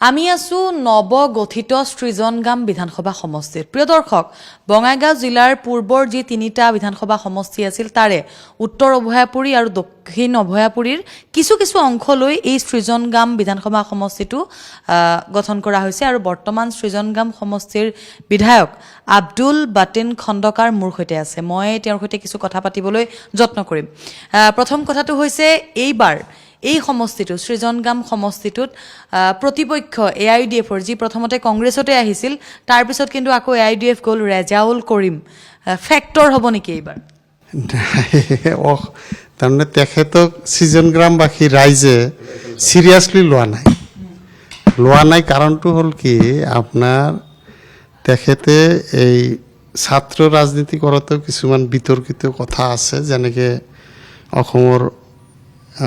আমি আছো নৱগঠিত সৃজনগাম বিধানসভা সমষ্টিত। প্ৰিয় দৰ্শক, বঙাইগাঁও জিলাৰ পূৰ্বৰ যি তিনিটা বিধানসভা সমষ্টি আছিল তাৰে উত্তৰ অভয়াপুৰী আৰু দক্ষিণ অভয়াপুৰীৰ কিছু অংশ লৈ এই সৃজনগাম বিধানসভা সমষ্টিটো গঠন কৰা হৈছে আৰু বৰ্তমান সৃজনগাম সমষ্টিৰ বিধায়ক আব্দুল বাতিন খণ্ডকাৰ মোৰ সৈতে আছে। মই তেওঁৰ সৈতে কিছু কথা পাতিবলৈ যত্ন কৰিম। প্ৰথম কথাটো হৈছে এইবাৰ এই সমষ্টিটো সৃজনগাম সমষ্টিটোত প্ৰতিপক্ষ AIUDFৰ যি প্ৰথমতে কংগ্ৰেছতে আহিছিল তাৰ পিছত কিন্তু আকৌ AIUDF গ'ল ৰেজাউল কৰিম ফেক্টৰ হ'ব নেকি এইবাৰ? তাৰমানে তেখেতক সৃজনগ্ৰামবাসী ৰাইজে চিৰিয়াছলি লোৱা নাই কাৰণটো হ'ল কি আপোনাৰ তেখেতে এই ছাত্ৰ ৰাজনীতি কৰাতেও কিছুমান বিতৰ্কিত কথা আছে, যেনেকৈ অসমৰ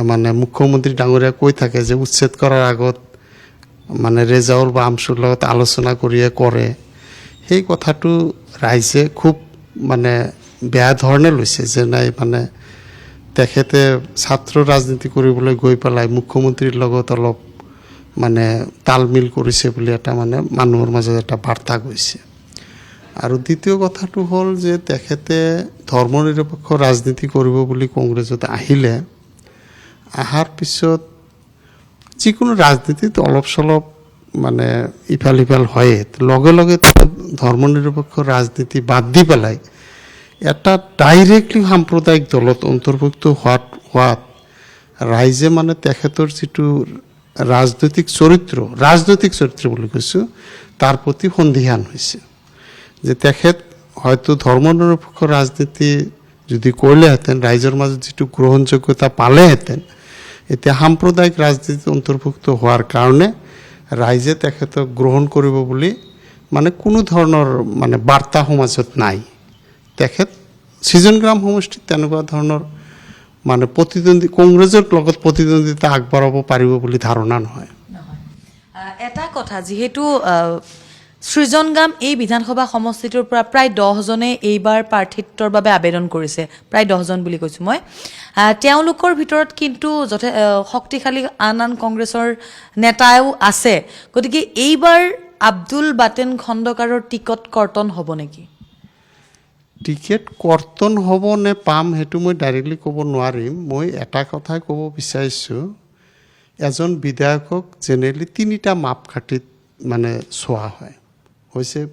মানে মুখ্যমন্ত্ৰী ডাঙৰীয়া কৈ থাকে যে উচ্ছেদ কৰাৰ আগত মানে ৰেজাউল বা আমচুৰ লগত আলোচনা কৰিয়ে কৰে। সেই কথাটো ৰাইজে খুব মানে বেয়া ধৰণে লৈছে যে নাই মানে তেখেতে ছাত্ৰ ৰাজনীতি কৰিবলৈ গৈ পেলাই মুখ্যমন্ত্ৰীৰ লগত অলপ মানে তালমিল কৰিছে বুলি এটা মানে মানুহৰ মাজত এটা বাৰ্তা গৈছে। আৰু দ্বিতীয় কথাটো হ'ল যে তেখেতে ধৰ্মনিৰপেক্ষ ৰাজনীতি কৰিব বুলি কংগ্ৰেছত আহিলে, অহাৰ পিছত যিকোনো ৰাজনীতিত অলপ চলপ মানে ইফাল সিফাল হয়ে, লগে লগে ধৰ্মনিৰপেক্ষ ৰাজনীতি বাদ দি পেলাই এটা ডাইৰেক্টলি সাম্প্ৰদায়িক দলত অন্তৰ্ভুক্ত হোৱাত ৰাইজে মানে তেখেতৰ যিটো ৰাজনৈতিক চৰিত্ৰ বুলি কৈছোঁ তাৰ প্ৰতি সন্দিহান হৈছে যে তেখেত হয়তো ধৰ্মনিৰপেক্ষ ৰাজনীতি যদি কৰিলেহেঁতেন ৰাইজৰ মাজত যিটো গ্ৰহণযোগ্যতা পালেহেঁতেন, এতিয়া সাম্প্ৰদায়িক ৰাজনীতিত অন্তৰ্ভুক্ত হোৱাৰ কাৰণে ৰাইজে তেখেতক গ্ৰহণ কৰিব বুলি মানে কোনো ধৰণৰ মানে বাৰ্তা সমাজত নাই। তেখেত সৃজনগ্ৰাম সমষ্টিত তেনেকুৱা ধৰণৰ মানে কংগ্ৰেছৰ লগত প্ৰতিদ্বন্দ্বিতা আগবঢ়াব পাৰিব বুলি ধাৰণা নহয়। এটা কথা, যিহেতু সৃজনগাম এই বিধানসভা সমষ্টিটোৰ পৰা প্ৰায় 10জনে এইবাৰ প্ৰাৰ্থিত্বৰ বাবে আবেদন কৰিছে, প্ৰায় 10জন বুলি কৈছোঁ মই। তেওঁলোকৰ ভিতৰত কিন্তু শক্তিশালী আন কংগ্ৰেছৰ নেতাও আছে, গতিকে এইবাৰ আব্দুল বাতিন খণ্ডকাৰৰ টিকট কৰ্তন হ'ব নেকি? টিকেট কৰ্তন হ'ব নে পাম সেইটো মই ডাইৰেক্টলি ক'ব নোৱাৰিম। মই এটা কথাই ক'ব বিচাৰিছোঁ, এজন বিধায়কক জেনেৰেলি 3টা মাপকাঠিত মানে চোৱা হয়।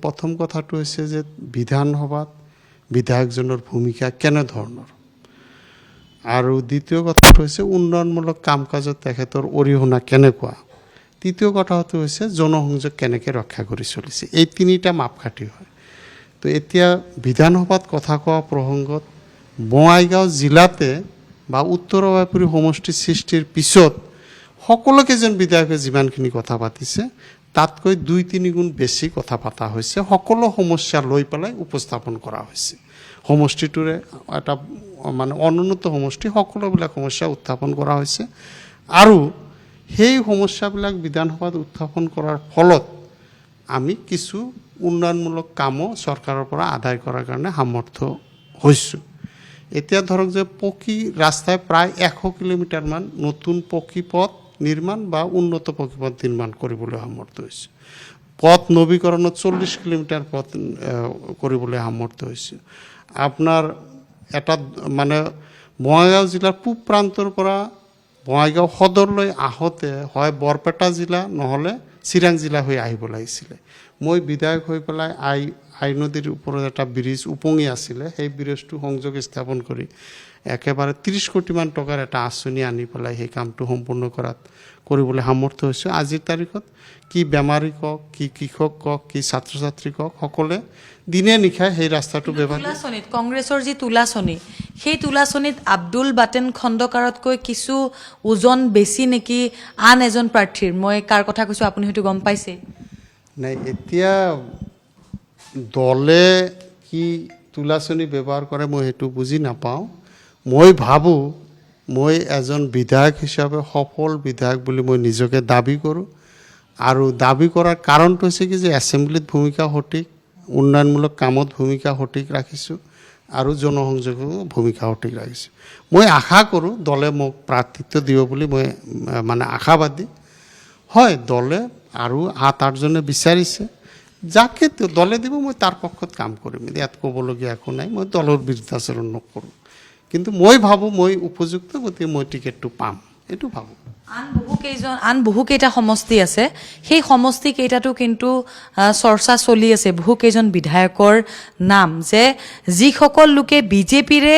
প্ৰথম কথাটো হৈছে যে বিধানসভাত বিধায়কজনৰ ভূমিকা কেনেধৰণৰ, আৰু দ্বিতীয় কথাটো হৈছে উন্নয়নমূলক কাম কাজত তেখেতৰ অৰিহণা কেনেকুৱা, তৃতীয় কথাটো হৈছে জনসংযোগ কেনেকৈ ৰক্ষা কৰি চলিছে। এই 3টা মাপকাঠি হয়। তো এতিয়া বিধানসভাত কথা কোৱা প্ৰসংগত বঙাইগাঁও জিলাতে বা উত্তৰ অভয়াপুৰী সমষ্টিৰ সৃষ্টিৰ পিছত সকলোকেইজন বিধায়কে যিমানখিনি কথা পাতিছে তাতকৈ 2-3 গুণ বেছি কথা পতা হৈছে। সকলো সমস্যা লৈ পেলাই উপস্থাপন কৰা হৈছে। সমষ্টিটোৰে এটা মানে অনুন্নত সমষ্টি, সকলোবিলাক সমস্যা উত্থাপন কৰা হৈছে আৰু সেই সমস্যাবিলাক বিধানসভাত উত্থাপন কৰাৰ ফলত আমি কিছু উন্নয়নমূলক কামো চৰকাৰৰ পৰা আদায় কৰাৰ কাৰণে সামৰ্থ্য হৈছোঁ। এতিয়া ধৰক যে পকী ৰাস্তাই প্ৰায় 100 কিলোমিটাৰমান নতুন পকী পথ নিৰ্মাণ বা উন্নত পকী পথ নিৰ্মাণ কৰিবলৈ সামৰ্থ্য হৈছে। পথ নৱীকৰণত 40 কিলোমিটাৰ পথ কৰিবলৈ সামৰ্থ্য হৈছে। আপোনাৰ এটা মানে বঙাইগাঁও জিলাৰ পূব প্ৰান্তৰ পৰা বঙাইগাঁও সদৰলৈ আহোঁতে হয় বৰপেটা জিলা নহ'লে চিৰাং জিলা হৈ আহিব লাগিছিলে। মই বিধায়ক হৈ পেলাই আই নদীৰ ওপৰত এটা ব্ৰিজ উপঙি আছিলে, সেই ব্ৰিজটো সংযোগ স্থাপন কৰি একেবাৰে 30 কোটিমান টকাৰ এটা আঁচনি আনি পেলাই সেই কামটো সম্পূৰ্ণ কৰিবলৈ সামৰ্থ্য হৈছে। আজিৰ তাৰিখত কি বেমাৰী কওক, কি কৃষক কওক, কি ছাত্ৰ ছাত্ৰী কওক, সকলোৱে দিনে নিশাই সেই ৰাস্তাটো ব্যৱহাৰ কৰে। কংগ্ৰেছৰ যি তোলাচনী, সেই তোলাচনীত আব্দুল বাতিন খণ্ডকাৰতকৈ কিছু ওজন বেছি নেকি আন এজন প্ৰাৰ্থীৰ? মই কাৰ কথা কৈছোঁ আপুনি হয়তো গম পাইছে। নাই, এতিয়া দলে কি তোলাচনী ব্যৱহাৰ কৰে মই সেইটো বুজি নাপাওঁ। মই ভাবোঁ মই এজন বিধায়ক হিচাপে সফল বিধায়ক বুলি মই নিজকে দাবী কৰোঁ, আৰু দাবী কৰাৰ কাৰণটো হৈছে কি যে এছেম্বলিত ভূমিকা সঠিক, উন্নয়নমূলক কামত ভূমিকা সঠিক ৰাখিছোঁ আৰু জনসংযোগো ভূমিকা সঠিক ৰাখিছোঁ। মই আশা কৰোঁ দলে মোক প্ৰাৰ্থিত্ব দিব বুলি মই মানে আশাবাদী। হয়, দলে আৰু 7-8জনে বিচাৰিছে যাকে দলে দিব মই তাৰ পক্ষত কাম কৰিম ইয়াত ক'বলগীয়া একো নাই মই দলৰ বিৰুদ্ধাচৰণ নকৰোঁ কিন্তু মই ভাবোঁ মই উপযুক্ত গতিকে মই টিকেটটো পাম এইটো ভাবোঁ আন বহুকেইটা সমষ্টি আছে সেই সমষ্টি কেইটাতো কিন্তু চৰ্চা চলি আছে বহুকেইজন বিধায়কৰ নাম যে যিসকল লোকে বিজেপিৰে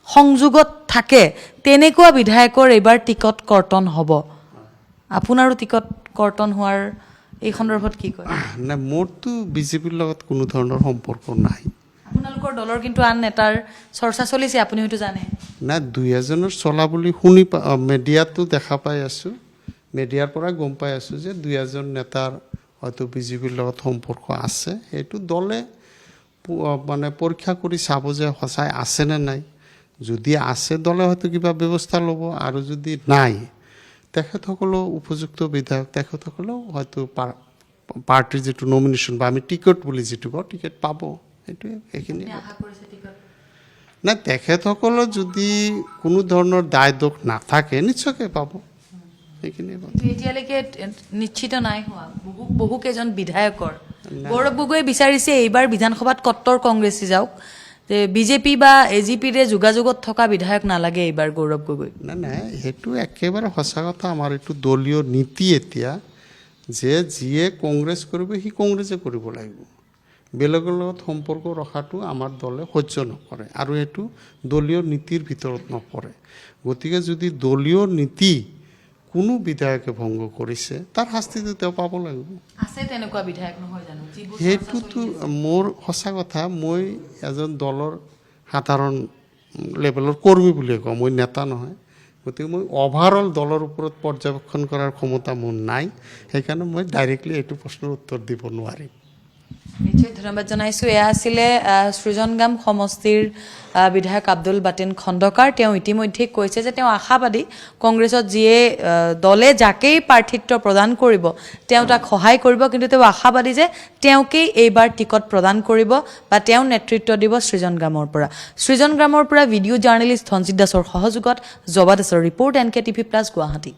সংযোগত থাকে তেনেকুৱা বিধায়কৰ এইবাৰ টিকট কৰ্তন হ'ব আপোনাৰো টিকট কৰ্তন হোৱাৰ এই সন্দৰ্ভত কি কয় না মোৰতো বিজেপিৰ লগত কোনো ধৰণৰ সম্পৰ্ক নাই আপোনালোকৰ দলৰ কিন্তু আন নেতাৰ চৰ্চা চলিছে আপুনি হয়তো জানে না 2-এজনৰ চলা বুলি শুনি মিডিয়াতো দেখা পাই আছোঁ মিডিয়াৰ পৰা গম পাই আছোঁ যে 2-এজন নেতাৰ হয়তো বিজেপিৰ লগত সম্পৰ্ক আছে এইটো দলে মানে পৰীক্ষা কৰি চাব যে সঁচাই আছে নে নাই যদি আছে দলে হয়তো কিবা ব্যৱস্থা ল'ব আৰু যদি নাই তেখেতসকলেও উপযুক্ত বিধায়ক তেখেতসকলেও হয়তো পাৰ্টিৰ যিটো নমিনেশ্যন বা আমি টিকট বুলি যিটো কওঁ টিকেট পাব সেইটোৱে এইখিনি নাই তেখেতসকলৰ যদি কোনো ধৰণৰ দায় দোষ নাথাকে নিশ্চয়কৈ পাব সেইখিনি এতিয়ালৈকে নিশ্চিত নাই হোৱা বহুকেইজন বিধায়কৰ গৌৰৱ গগৈয়ে বিচাৰিছে এইবাৰ বিধানসভাত কট্টৰ কংগ্ৰেছী যাওক যে বিজেপি বা এজিপিৰে যোগাযোগত থকা বিধায়ক নালাগে এইবাৰ গৌৰৱ গগৈ নাই সেইটো একেবাৰে সঁচা কথা আমাৰ এইটো দলীয় নীতি এতিয়া যে যিয়ে কংগ্ৰেছ কৰিব সি কংগ্ৰেছে কৰিব লাগিব বেলেগৰ লগত সম্পৰ্ক ৰখাটো আমাৰ দলে সহ্য নকৰে আৰু এইটো দলীয় নীতিৰ ভিতৰত নপৰে গতিকে যদি দলীয় নীতি কোনো বিধায়কে ভংগ কৰিছে তাৰ শাস্তিটো তেওঁ পাব লাগিব আছে তেনেকুৱা বিধায়ক নহয় জানো সেইটোতো মোৰ সঁচা কথা মই এজন দলৰ সাধাৰণ লেভেলৰ কৰ্মী বুলিয়ে কওঁ মই নেতা নহয় গতিকে মই অভাৰঅল দলৰ ওপৰত পৰ্যবেক্ষণ কৰাৰ ক্ষমতা মোৰ নাই সেইকাৰণে মই ডাইৰেক্টলি এইটো প্ৰশ্নৰ উত্তৰ দিব নোৱাৰিম নিশ্চয় ধন্যবাদ জনাইছোঁ এয়া আছিলে সৃজনগাম সমষ্টিৰ বিধায়ক আব্দুল বাটেন খণ্ডকাৰ তেওঁ ইতিমধ্যে কৈছে যে তেওঁ আশাবাদী কংগ্ৰেছত যিয়ে দলে যাকেই প্ৰাৰ্থিত্ব প্ৰদান কৰিব তেওঁ তাক সহায় কৰিব কিন্তু তেওঁ আশাবাদী যে তেওঁকেই এইবাৰ টিকট প্ৰদান কৰিব বা তেওঁ নেতৃত্ব দিব সৃজনগ্ৰামৰ পৰা ভিডিঅ' জাৰ্নেলিষ্ট ধনজিৎ দাসৰ সহযোগত জবা দাসৰ ৰিপৰ্ট NKTV+ গুৱাহাটী